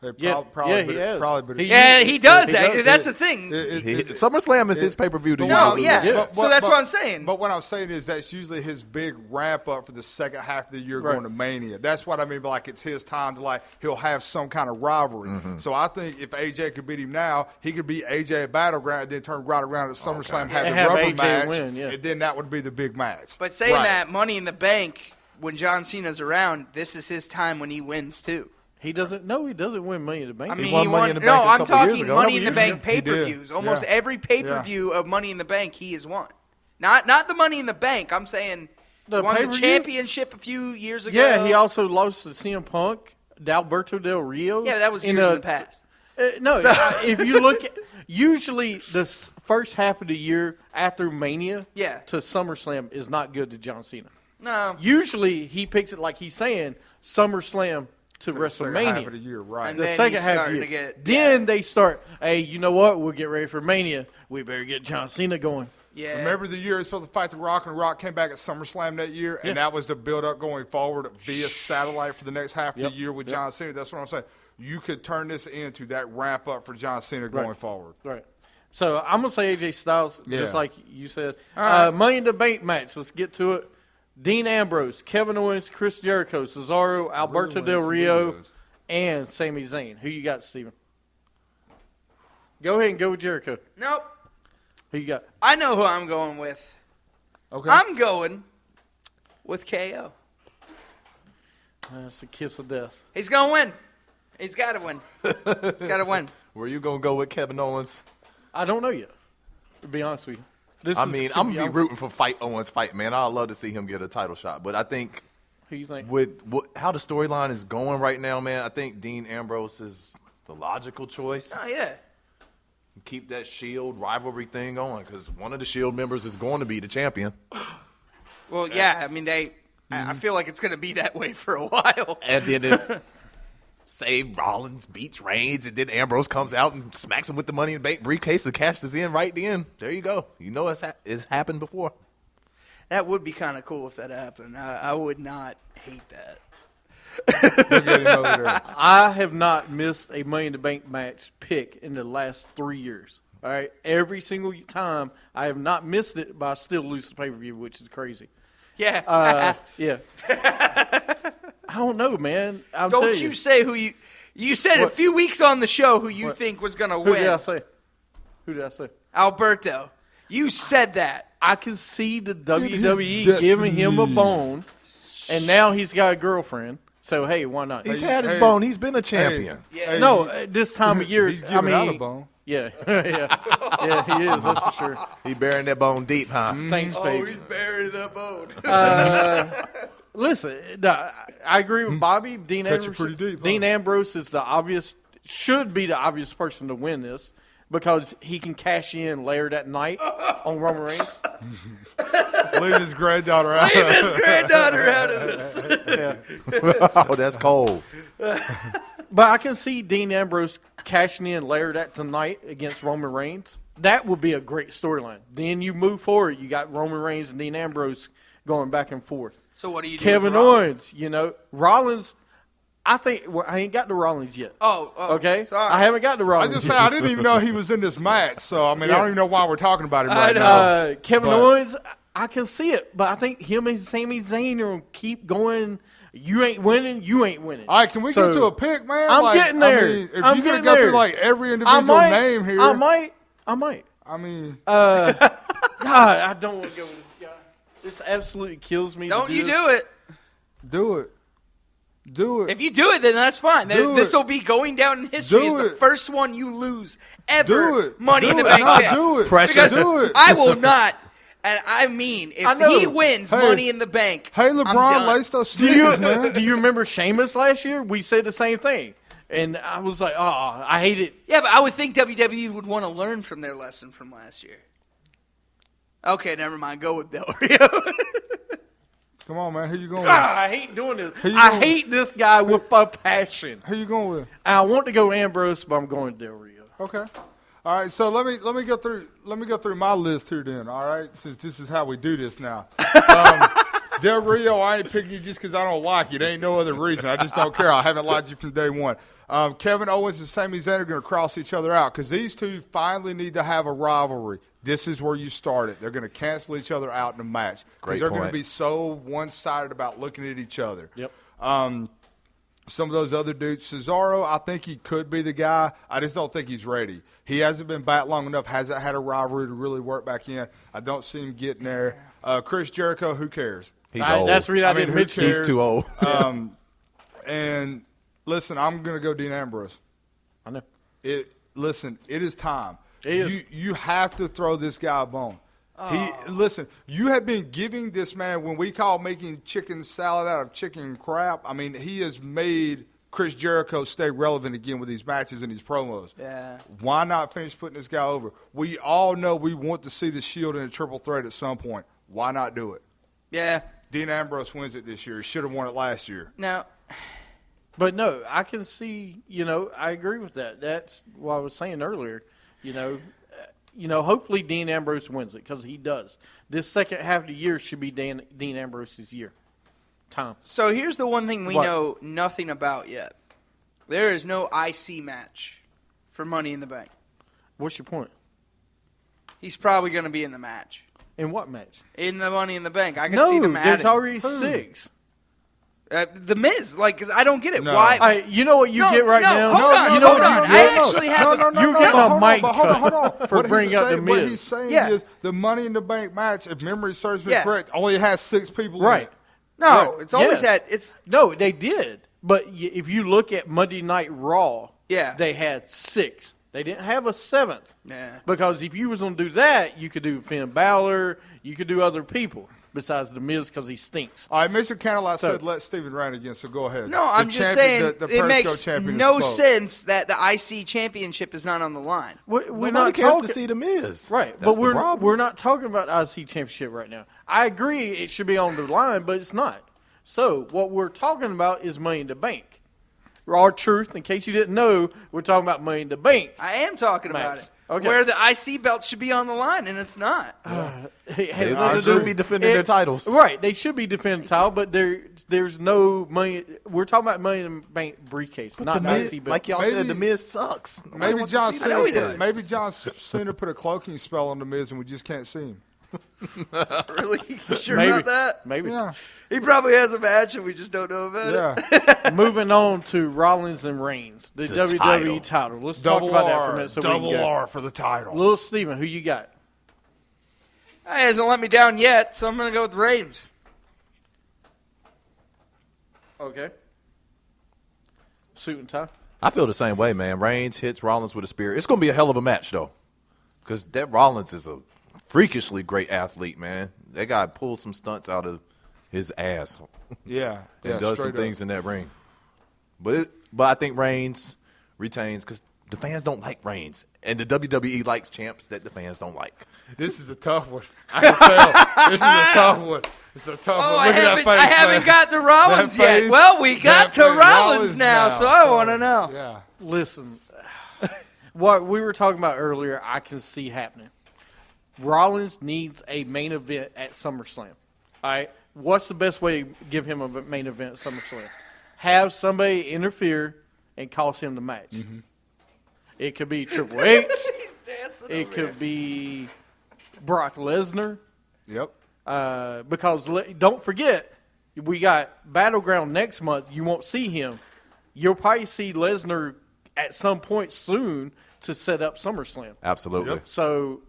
Speaker 4: Hey,
Speaker 8: Yeah, he has.
Speaker 4: Probably, but
Speaker 2: yeah, he does.
Speaker 8: he does.
Speaker 2: That's the thing.
Speaker 7: SummerSlam is his pay-per-view to
Speaker 2: No,
Speaker 7: use.
Speaker 2: yeah. So that's what I'm saying.
Speaker 4: But what I'm saying is that's usually his big ramp up for the second half of the year going to Mania. That's what I mean by like it's his time to he'll have some kind of rivalry. So I think if AJ could beat him now, he could beat AJ at Battleground and then turn right around at SummerSlam, have the
Speaker 8: And have
Speaker 4: rubber
Speaker 8: AJ
Speaker 4: match,
Speaker 8: win, yeah.
Speaker 4: and then that would be the big match.
Speaker 2: But saying
Speaker 4: Right.
Speaker 2: that, Money in the Bank, when John Cena's around, this is his time when he wins too.
Speaker 8: He doesn't win Money in the Bank.
Speaker 2: I mean,
Speaker 7: won Money in the Bank a
Speaker 2: I'm
Speaker 7: couple years
Speaker 2: talking
Speaker 7: ago.
Speaker 2: Money in the
Speaker 4: Couple years
Speaker 2: Bank
Speaker 4: ago. He did.
Speaker 2: pay-per-views. Almost
Speaker 4: Yeah.
Speaker 2: every pay-per-view of Money in the Bank he has won. Not the Money in the Bank. I'm saying
Speaker 8: The
Speaker 2: won the
Speaker 8: pay-per-view?
Speaker 2: championship a few years ago.
Speaker 8: Yeah, he also lost to CM Punk, Alberto Del Rio.
Speaker 2: Yeah, that was years in the past.
Speaker 8: If you look at usually the first half of the year after Mania to SummerSlam is not good to John Cena.
Speaker 2: No.
Speaker 8: Usually he picks it like he's saying SummerSlam to
Speaker 4: The second half
Speaker 8: WrestleMania.
Speaker 4: of the year, right?
Speaker 2: And
Speaker 8: The
Speaker 2: then
Speaker 8: second
Speaker 2: he's
Speaker 8: half of
Speaker 2: starting
Speaker 8: the
Speaker 2: to
Speaker 8: year.
Speaker 2: get-
Speaker 8: Then they start, hey, you know what? We'll get ready for Mania. We better get John Cena going.
Speaker 2: Yeah.
Speaker 4: Remember the year he was supposed to fight The Rock, and Rock came back at SummerSlam that year, and that was the build-up going forward via satellite for the next half of the year with John Cena. That's what I'm saying. You could turn this into that ramp-up for John Cena going forward.
Speaker 8: Right. So I'm going to say AJ Styles,
Speaker 4: Yeah.
Speaker 8: just like you said.
Speaker 2: right.
Speaker 8: Money in the Bank match. Let's get to it. Dean Ambrose, Kevin Owens, Chris Jericho, Cesaro, Alberto Del Rio, and Sami Zayn. Who you got, Steven? Go ahead and go with Jericho.
Speaker 2: Nope.
Speaker 8: Who you got?
Speaker 2: I know who I'm going with.
Speaker 4: Okay.
Speaker 2: I'm going with KO.
Speaker 8: That's the kiss of death.
Speaker 2: He's going to win. He's got to win. He's got to win.
Speaker 7: Were you going to go with Kevin Owens?
Speaker 8: I don't know yet, to be honest with you.
Speaker 7: I'm going to be rooting for Owens fight, man. I'd love to see him get a title shot. But I think
Speaker 8: Who you think?
Speaker 7: with how the storyline is going right now, man, I think Dean Ambrose is the logical choice.
Speaker 2: Oh, yeah.
Speaker 7: Keep that Shield rivalry thing going because one of the Shield members is going to be the champion.
Speaker 2: Well, yeah. I mean, I feel like it's going to be that way for a while.
Speaker 7: And then say Rollins beats Reigns, and then Ambrose comes out and smacks him with the Money in the Bank briefcase and cashes in right then. There you go. You know it's happened before.
Speaker 2: That would be kind of cool if that happened. I would not hate that.
Speaker 8: I have not missed a Money in the Bank match pick in the last 3 years. All right, every single time I have not missed it, but I still lose the pay-per-view, which is crazy.
Speaker 2: Yeah.
Speaker 8: Yeah. I don't know, man.
Speaker 2: Don't you say who you said a few weeks on the show who you think was going to win.
Speaker 8: Who did I say?
Speaker 2: Alberto. You said that.
Speaker 8: I can see the WWE giving him a bone, and now he's got a girlfriend. So, hey, why not?
Speaker 7: He's had his bone. He's been a champion.
Speaker 2: Yeah.
Speaker 8: No, this time of year.
Speaker 4: He's giving out a bone.
Speaker 8: Yeah. Yeah, he is. That's for sure.
Speaker 7: He burying that bone deep, huh?
Speaker 8: Thanks, Paige.
Speaker 2: he's burying that bone.
Speaker 8: Listen, I agree with Bobby. Dean
Speaker 4: Cut you
Speaker 8: Ambrose.
Speaker 4: pretty deep, huh?
Speaker 8: Dean Ambrose is should be the obvious person to win this because he can cash in later that night on Roman Reigns.
Speaker 4: Leave his granddaughter out.
Speaker 2: Leave his granddaughter out of this.
Speaker 7: Oh, that's cold.
Speaker 8: But I can see Dean Ambrose cashing in later that tonight against Roman Reigns. That would be a great storyline. Then you move forward. You got Roman Reigns and Dean Ambrose going back and forth.
Speaker 2: So what do you do?
Speaker 8: Kevin Owens, Rollins. I ain't got to Rollins yet.
Speaker 2: Oh,
Speaker 8: okay.
Speaker 2: Sorry.
Speaker 8: I haven't got to
Speaker 4: I
Speaker 8: Rollins.
Speaker 4: was just saying, I didn't even know he was in this match. So, I mean, I don't even know why we're talking about him right now.
Speaker 8: Kevin Owens, I can see it. But I think him and Sami Zayn are going to keep going. You ain't winning. You ain't winning.
Speaker 4: All right, can we get to a pick, man?
Speaker 8: I'm getting there.
Speaker 4: I mean, if
Speaker 8: I'm
Speaker 4: you're going
Speaker 8: getting
Speaker 4: to go
Speaker 8: there.
Speaker 4: through, like, every individual name here.
Speaker 8: I might.
Speaker 4: I mean.
Speaker 8: God, I don't want to go with this guy. This absolutely kills me.
Speaker 2: Don't you do it.
Speaker 4: Do it. Do it.
Speaker 2: If you do it, then that's fine. This will be going down in history as the first one you lose ever.
Speaker 4: Do it.
Speaker 2: Money in the
Speaker 4: Do it.
Speaker 2: Bank.
Speaker 4: No,
Speaker 2: pick.
Speaker 4: do it.
Speaker 7: Pressure.
Speaker 2: Because
Speaker 4: Do it.
Speaker 2: I will not. And I mean, if he wins
Speaker 4: Hey.
Speaker 2: Money in the Bank,
Speaker 4: Hey,
Speaker 2: I'm
Speaker 4: LeBron,
Speaker 2: done.
Speaker 4: lace those sneakers, man.
Speaker 8: Do you remember Sheamus last year? We said the same thing. And I was like, I hate it.
Speaker 2: Yeah, but I would think WWE would want to learn from their lesson from last year. Okay, never mind. Go with Del Rio.
Speaker 4: Come on, man. Who you going with?
Speaker 8: I hate doing this.
Speaker 4: Who you
Speaker 8: I
Speaker 4: going
Speaker 8: hate this guy with a passion.
Speaker 4: Who you going with?
Speaker 8: I want to go Ambrose, but I'm going Del Rio.
Speaker 4: Okay. All right, so let me go through my list here then. All right, since this is how we do this now. Del Rio, I ain't picking you just because I don't like you. There ain't no other reason. I just don't care. I haven't liked you from day one. Kevin Owens and Sami Zayn are going to cross each other out because these two finally need to have a rivalry. This is where you start it. They're going to cancel each other out in a match because they're going to be so one-sided about looking at each other.
Speaker 8: Yep.
Speaker 4: Some of those other dudes, Cesaro, I think he could be the guy. I just don't think he's ready. He hasn't been back long enough, hasn't had a rivalry to really work back in. I don't see him getting there. Chris Jericho, who cares?
Speaker 7: He's old.
Speaker 8: That's the reason I didn't
Speaker 4: who
Speaker 8: mention
Speaker 4: cares?
Speaker 7: He's too old.
Speaker 4: And listen, I'm going to go Dean Ambrose.
Speaker 8: I know.
Speaker 4: It is time.
Speaker 8: It is.
Speaker 4: You have to throw this guy a bone. Listen, you have been giving this man, when we call making chicken salad out of chicken crap, I mean, he has made Chris Jericho stay relevant again with these matches and these promos.
Speaker 2: Yeah.
Speaker 4: Why not finish putting this guy over? We all know we want to see the Shield in a triple threat at some point. Why not do it?
Speaker 2: Yeah.
Speaker 4: Dean Ambrose wins it this year. He should have won it last year.
Speaker 2: Now,
Speaker 8: But no, I can see, I agree with that. That's what I was saying earlier. Hopefully Dean Ambrose wins it because he does. This second half of the year should be Dean Ambrose's year. Time.
Speaker 2: so here's the one thing we
Speaker 8: What?
Speaker 2: know nothing about yet. There is no IC match for Money in the Bank.
Speaker 8: What's your point?
Speaker 2: He's probably going to be in the match.
Speaker 8: In what match?
Speaker 2: In the Money in the Bank. I can see them
Speaker 8: No,
Speaker 2: adding.
Speaker 8: there's already 6.
Speaker 2: The Miz, because I don't get it.
Speaker 4: No.
Speaker 2: Why?
Speaker 8: You know what you
Speaker 2: No,
Speaker 8: get right
Speaker 2: no,
Speaker 8: now?
Speaker 2: hold on,
Speaker 8: you know
Speaker 2: hold
Speaker 8: what
Speaker 2: on.
Speaker 8: you
Speaker 2: I
Speaker 8: get?
Speaker 2: actually have
Speaker 8: You get my mic
Speaker 4: hold on.
Speaker 8: for
Speaker 4: What
Speaker 8: bringing
Speaker 4: he's
Speaker 8: up the
Speaker 4: saying- What
Speaker 8: Miz.
Speaker 4: he's saying
Speaker 2: Yeah.
Speaker 4: is the Money in the Bank match, if memory serves me
Speaker 2: Yeah.
Speaker 4: correct, only has 6 people in
Speaker 8: Right.
Speaker 4: it.
Speaker 2: No,
Speaker 8: Right.
Speaker 2: it's always
Speaker 8: Yes.
Speaker 2: it's
Speaker 8: No, they did. But if you look at Monday Night Raw,
Speaker 2: Yeah.
Speaker 8: they had 6. They didn't have a 7th.
Speaker 2: Yeah.
Speaker 8: Because if you was going to do that, you could do Finn Balor. You could do other people besides The Miz because he stinks.
Speaker 4: All right, Mr. Cadillac
Speaker 8: So-
Speaker 4: said let Steven reign again, so go ahead.
Speaker 2: No, I'm
Speaker 4: The
Speaker 2: just
Speaker 4: champion-
Speaker 2: saying
Speaker 4: the
Speaker 2: it
Speaker 4: Periscope
Speaker 2: makes
Speaker 4: champion
Speaker 2: no
Speaker 4: spoke.
Speaker 2: sense that the IC championship is not on the line.
Speaker 8: We're
Speaker 7: Nobody
Speaker 8: not
Speaker 7: cares
Speaker 8: talking
Speaker 7: to see the Miz.
Speaker 8: right,
Speaker 7: That's
Speaker 8: but
Speaker 7: the
Speaker 8: we're
Speaker 7: problem.
Speaker 8: not talking about IC championship right now. I agree it should be on the line, but it's not. So what we're talking about is Money in the Bank. Raw Truth. In case you didn't know, we're talking about Money in the Bank.
Speaker 2: I am talking about
Speaker 8: Match.
Speaker 2: it.
Speaker 8: Okay.
Speaker 2: Where the IC belt should be on the line, and it's not.
Speaker 8: It has
Speaker 7: They
Speaker 8: nothing to
Speaker 7: should
Speaker 8: do-
Speaker 7: be defending their titles.
Speaker 8: Right. They should be defending the title, but there's no money. We're talking about Money in the Bank briefcase, not the IC belt.
Speaker 7: Like y'all
Speaker 4: Maybe-
Speaker 7: said, the Miz sucks. Nobody
Speaker 4: Maybe
Speaker 7: wants to
Speaker 4: John
Speaker 7: see
Speaker 4: Cena.
Speaker 7: that.
Speaker 4: Maybe John Cena put a cloaking spell on the Miz, and we just can't see him.
Speaker 2: Really? You sure
Speaker 8: Maybe.
Speaker 2: about that?
Speaker 8: Maybe.
Speaker 4: Yeah,
Speaker 2: He probably has a match, and we just don't know about it.
Speaker 4: yeah.
Speaker 8: Moving on to Rollins and Reigns, the WWE title. Let's talk about that for a minute. So we can
Speaker 4: double
Speaker 8: go.
Speaker 4: R for the title.
Speaker 8: Little Steven, who you got?
Speaker 2: He hasn't let me down yet, so I'm going to go with Reigns.
Speaker 8: Okay. Suit and tie.
Speaker 7: I feel the same way, man. Reigns hits Rollins with a spear. It's going to be a hell of a match, though, because that Rollins is a freakishly great athlete, man. That guy pulls some stunts out of his ass
Speaker 4: Yeah,
Speaker 7: and
Speaker 4: yeah.
Speaker 7: does some
Speaker 4: straight
Speaker 7: things
Speaker 4: up.
Speaker 7: in that ring. But I think Reigns retains because the fans don't like Reigns, and the WWE likes champs that the fans don't like.
Speaker 4: This is a tough one. I can tell. This is a tough one. It's a tough
Speaker 2: Oh,
Speaker 4: one. Look at that face.
Speaker 2: I haven't
Speaker 4: man.
Speaker 2: got to Rollins
Speaker 4: That
Speaker 2: yet.
Speaker 4: face-
Speaker 2: Well, we got
Speaker 4: that
Speaker 2: to
Speaker 4: face-
Speaker 2: Rollins now, so I want to know.
Speaker 4: Yeah.
Speaker 8: Listen, what we were talking about earlier, I can see happening. Rollins needs a main event at SummerSlam. All right, what's the best way to give him a main event at SummerSlam? Have somebody interfere and cost him the match.
Speaker 4: Mm-hmm.
Speaker 8: It could be Triple H. It could be Brock Lesnar.
Speaker 4: Yep.
Speaker 8: Because don't forget, we got Battleground next month. You won't see him. You'll probably see Lesnar at some point soon to set up SummerSlam.
Speaker 7: Absolutely.
Speaker 4: Yep.
Speaker 8: So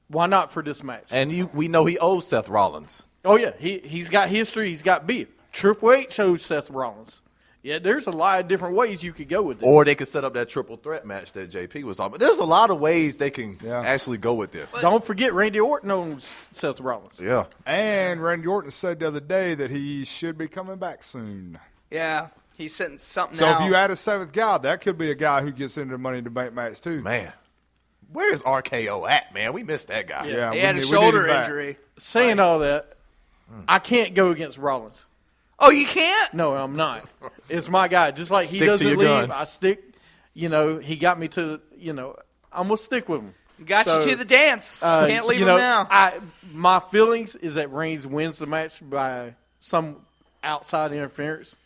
Speaker 8: why not for this match?
Speaker 7: And we know he owes Seth Rollins.
Speaker 8: Oh, yeah. He's got history. He's got beef. Triple H owes Seth Rollins. Yeah, there's a lot of different ways you could go with this.
Speaker 7: Or they could set up that triple threat match that JP was talking about. There's a lot of ways they can actually go with this.
Speaker 8: Don't forget, Randy Orton owns Seth Rollins.
Speaker 7: Yeah.
Speaker 4: And Randy Orton said the other day that he should be coming back soon.
Speaker 2: Yeah, he's setting something
Speaker 4: So
Speaker 2: out.
Speaker 4: if you add a seventh guy, that could be a guy who gets into the Money in the Bank match too.
Speaker 7: Man. Where's RKO at, man? We missed that guy.
Speaker 4: Yeah,
Speaker 2: he
Speaker 4: we
Speaker 2: had a
Speaker 4: need
Speaker 2: shoulder
Speaker 4: him back.
Speaker 2: injury.
Speaker 8: Saying all that, I can't go against Rollins.
Speaker 2: Oh, you can't?
Speaker 8: No, I'm not. It's my guy. Just like he
Speaker 7: Stick to
Speaker 8: doesn't
Speaker 7: your
Speaker 8: leave,
Speaker 7: guns.
Speaker 8: I stick. He got me to, I'm going to stick with him.
Speaker 2: Got
Speaker 8: So,
Speaker 2: you to the dance. Can't leave him now.
Speaker 8: My feelings is that Reigns wins the match by some outside interference,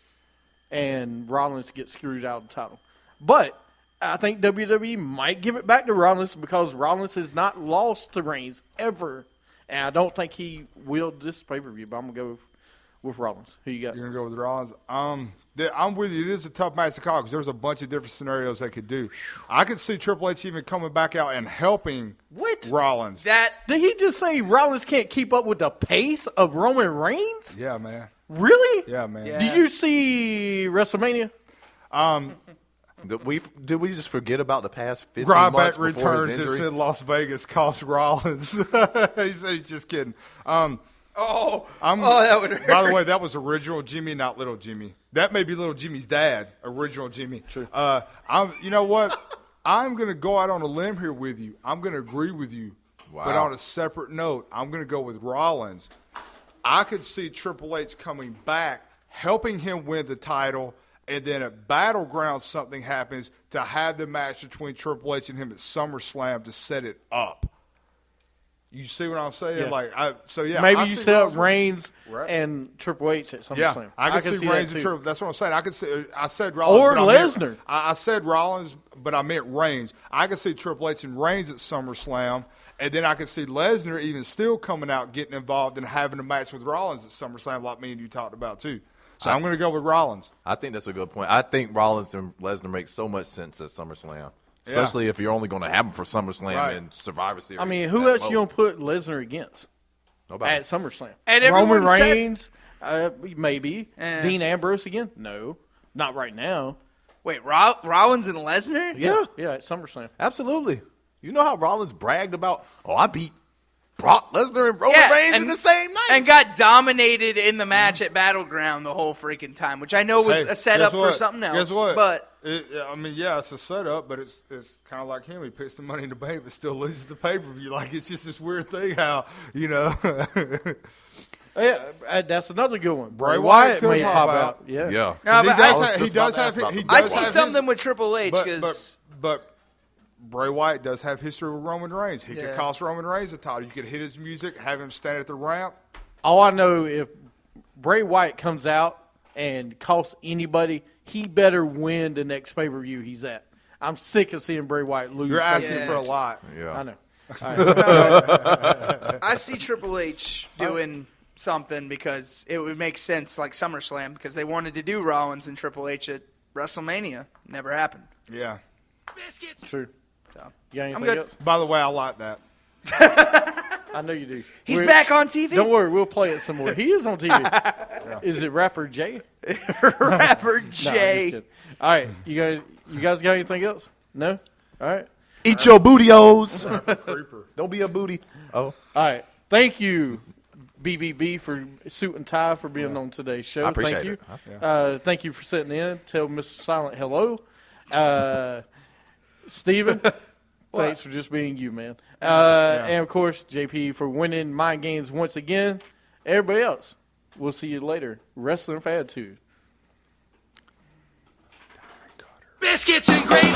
Speaker 8: and Rollins gets screwed out of the title. But I think WWE might give it back to Rollins because Rollins has not lost to Reigns ever, and I don't think he will this pay-per-view, but I'm going to go with Rollins. Who you got?
Speaker 4: You're gonna go with Rollins. I'm with you. It is a tough match to call because there's a bunch of different scenarios they could do. I could see Triple H even coming back out and helping Rollins.
Speaker 8: Did he just say Rollins can't keep up with the pace of Roman Reigns?
Speaker 4: Yeah, man.
Speaker 8: Really?
Speaker 4: Yeah, man.
Speaker 2: Yeah.
Speaker 8: Did you see WrestleMania?
Speaker 7: Did we just forget about the past 15
Speaker 4: Ryback
Speaker 7: months before
Speaker 4: returns
Speaker 7: his
Speaker 4: and
Speaker 7: injury?
Speaker 4: said Las Vegas cost Rollins. He said he's just kidding.
Speaker 2: that would hurt.
Speaker 4: By the way, that was original Jimmy, not little Jimmy. That may be little Jimmy's dad, original Jimmy. True. You know what? I'm going to go out on a limb here with you. I'm going to agree with you.
Speaker 7: Wow.
Speaker 4: But on a separate note, I'm going to go with Rollins. I could see Triple H coming back, helping him win the title, and then at Battleground something happens to have the match between Triple H and him at SummerSlam to set it up. You see what I'm saying?
Speaker 8: Yeah.
Speaker 4: I
Speaker 8: Maybe
Speaker 4: see
Speaker 8: you set up
Speaker 4: Rollins-
Speaker 8: Reigns and Triple H at SummerSlam.
Speaker 4: Yeah, I can see Reigns
Speaker 8: that
Speaker 4: and
Speaker 8: too.
Speaker 4: Triple. That's what I'm saying. I said Rollins,
Speaker 8: Or
Speaker 4: but I meant-
Speaker 8: Lesnar.
Speaker 4: I said Rollins, but I meant Reigns. I can see Triple H and Reigns at SummerSlam, and then I can see Lesnar even still coming out, getting involved, and having a match with Rollins at SummerSlam, like me and you talked about too. So I'm going to go with Rollins.
Speaker 7: I think that's a good point. I think Rollins and Lesnar make so much sense at SummerSlam, especially if you're only going to have them for SummerSlam
Speaker 4: Right.
Speaker 7: and Survivor Series.
Speaker 8: I mean, who
Speaker 7: at
Speaker 8: else you
Speaker 7: most.
Speaker 8: going to put Lesnar against
Speaker 7: Nobody.
Speaker 8: at SummerSlam?
Speaker 2: And
Speaker 8: Roman
Speaker 2: everyone said-
Speaker 8: Reigns, maybe. Dean Ambrose again? No, not right now.
Speaker 2: Wait, Rollins and Lesnar?
Speaker 8: Yeah, at SummerSlam.
Speaker 7: Absolutely. You know how Rollins bragged about, I beat Brock Lesnar and Roman Reigns in the same night.
Speaker 2: And got dominated in the match at Battleground the whole freaking time, which I know was
Speaker 4: Hey,
Speaker 2: a setup
Speaker 4: guess
Speaker 2: for
Speaker 4: what?
Speaker 2: something else.
Speaker 4: Guess what?
Speaker 2: But
Speaker 4: it's a setup, but it's kind of like him. He picks the Money in the Bank, but still loses the pay-per-view. Like, it's just this weird thing how,
Speaker 8: Yeah, that's another good one.
Speaker 4: Bray Wyatt could
Speaker 8: may
Speaker 4: pop
Speaker 8: pop
Speaker 4: out.
Speaker 8: out. Yeah.
Speaker 5: Yeah.
Speaker 2: No,
Speaker 4: He
Speaker 2: but
Speaker 4: does
Speaker 2: I,
Speaker 4: have, he
Speaker 5: just
Speaker 4: does
Speaker 5: about to
Speaker 4: have,
Speaker 5: ask about
Speaker 4: he
Speaker 5: the-
Speaker 2: I
Speaker 4: does
Speaker 2: see
Speaker 4: have
Speaker 2: something
Speaker 4: his,
Speaker 2: with Triple H because
Speaker 4: but Bray Wyatt does have history with Roman Reigns. He
Speaker 2: Yeah.
Speaker 4: could cost Roman Reigns a title. You could hit his music, have him stand at the ramp.
Speaker 8: All I know, if Bray Wyatt comes out and costs anybody, he better win the next pay-per-view he's at. I'm sick of seeing Bray Wyatt lose.
Speaker 4: You're asking
Speaker 2: Yeah.
Speaker 4: for a lot.
Speaker 5: Yeah.
Speaker 8: I know. All right.
Speaker 2: I see Triple H doing something because it would make sense, like SummerSlam, because they wanted to do Rollins and Triple H at WrestleMania. Never happened.
Speaker 4: Yeah.
Speaker 8: True.
Speaker 2: So.
Speaker 8: You got anything
Speaker 2: good.
Speaker 8: else?
Speaker 4: By the way, I like that.
Speaker 8: I know you do.
Speaker 2: He's back on TV.
Speaker 8: Don't worry, we'll play it some more. He is on TV. Is it rapper Jay?
Speaker 2: Rapper
Speaker 8: No, I'm just
Speaker 2: Jay.
Speaker 8: kidding. All right, you guys got anything else? No. All right.
Speaker 7: Eat your bootios. Don't be a booty. Oh.
Speaker 8: All right. Thank you, BBB, for suit and tie for being on today's show.
Speaker 5: I appreciate
Speaker 8: Thank you.
Speaker 5: it.
Speaker 8: Thank you for sitting in. Tell Mr. Silent hello. Steven, thanks for just being you, man. And, of course, JP for winning Mind Games once again. Everybody else, we'll see you later. Wrestling for Attitude.
Speaker 9: Biscuits and gravy.